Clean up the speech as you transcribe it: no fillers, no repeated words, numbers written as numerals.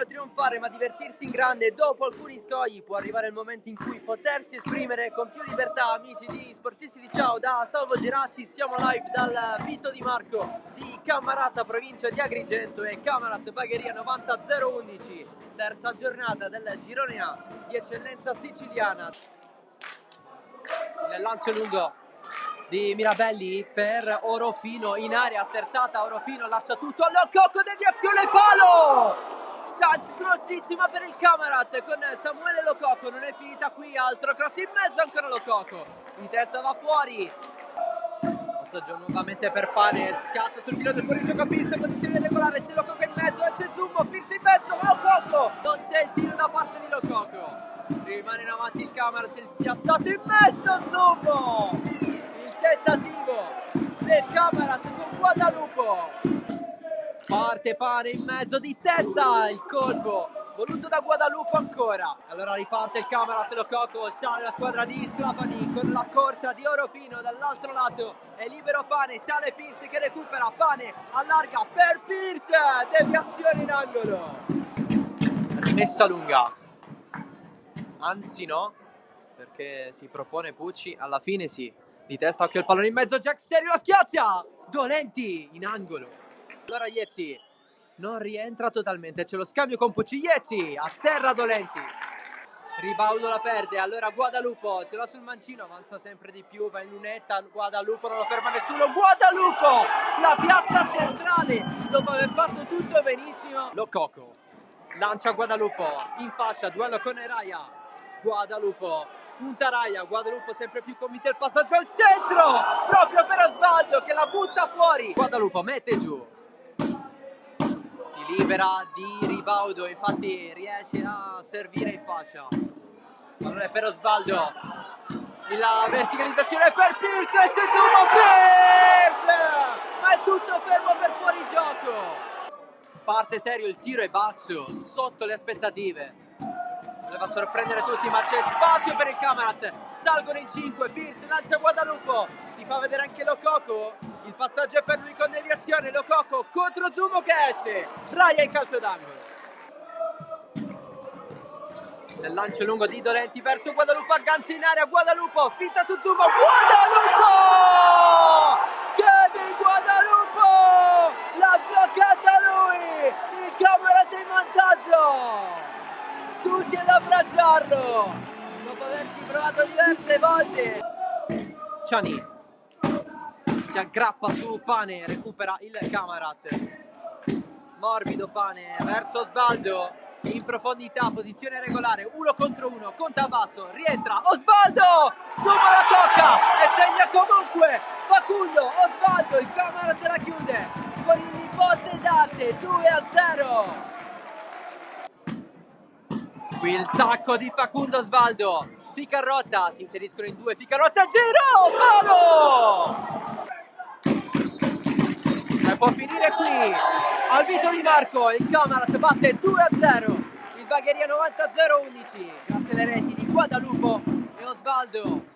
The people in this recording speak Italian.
nemmeno trionfare ma divertirsi in grande. Dopo alcuni scogli può arrivare il momento in cui potersi esprimere con più libertà. Amici di Sportisti, ciao da Salvo Geracci, siamo live dal Vito Di Marco di Camarata, provincia di Agrigento, e Camarat Bagheria 90011, terza giornata del girone A di eccellenza siciliana. Il lancio lungo di Mirabelli per Orofino in area sterzata. Orofino lascia tutto a Lococo, deviazione palo! Chance grossissima per il Camarat con Samuele Lococo. Non è finita qui, altro cross in mezzo, ancora Lococo di testa, va fuori. Passaggio nuovamente per Pane, scatta sul filo del fuorigioco Pirse, posizione regolare, c'è Lococo in mezzo, esce Zumbo, Pirse in mezzo, Lococo! Non c'è il tiro da parte di Lococo. Rimane in avanti il Camarat, il piazzato in mezzo, Zumbo! Il tentativo del Camarat con Guadalupo. Parte Pane in mezzo di testa, il colpo voluto da Guadalupo ancora. Allora riparte il Camarat, Lococo, sale la squadra di Sclafani con la corsa di Orofino dall'altro lato. È libero Pane, sale Pirse che recupera, Pane allarga per Pirse, deviazione in angolo. Rimessa lunga. Anzi no, perché si propone Pucci, alla fine sì. Di testa, occhio il pallone in mezzo, Jack Serio la schiaccia! Dolenti in angolo. Allora Iezzi non rientra totalmente, c'è lo scambio con Pucci, Iezzi a terra Dolenti. Ribaudo la perde, allora Guadalupo ce l'ha sul mancino, avanza sempre di più, va in lunetta, Guadalupo non lo ferma nessuno, Guadalupo! La piazza centrale, dopo aver fatto tutto benissimo. Lococo lancia Guadalupo in fascia, duello con Raya. Guadalupo punta Raya, Guadalupo sempre più convinto, il passaggio al centro proprio per Osvaldo che la butta fuori. Guadalupo mette giù, si libera di Ribaudo, infatti riesce a servire in fascia. Allora per Osvaldo, la verticalizzazione per Pirse, esce Zumbo, Pirse, ma è tutto fermo per fuorigioco. Parte serio, il tiro è basso, sotto le aspettative. Voleva sorprendere tutti, ma c'è spazio per il Camarat. Salgono in 5, Pirse lancia Guadalupo, si fa vedere anche Lococo. Il passaggio è per lui con deviazione, Lococo contro Zumbo che esce. Raya in calcio d'angolo. Nel lancio lungo di Dolenti verso Guadalupo, aggancia in area, Guadalupo, finta su Zumbo, Guadalupo! Kevin Guadalupo! L'ha sbloccata lui! Il Camarat è in vantaggio! Tutti ad abbracciarlo dopo averci provato diverse volte. Ciani si aggrappa su Pane, recupera il Camarat, morbido Pane verso Osvaldo in profondità, posizione regolare, 1 contro 1, conta basso, rientra Osvaldo, Zumbo la tocca e segna comunque Facundo. Osvaldo, il Camarat la chiude con il nipote Date, 2-0. Qui il tacco di Facundo Osvaldo, Ficarrotta, si inseriscono in due, Ficarrotta, giro, palo! E può finire qui, al Vito Di Marco, il Camarat batte 2-0, il Bagheria 90011, grazie alle reti di Guadalupo e Osvaldo.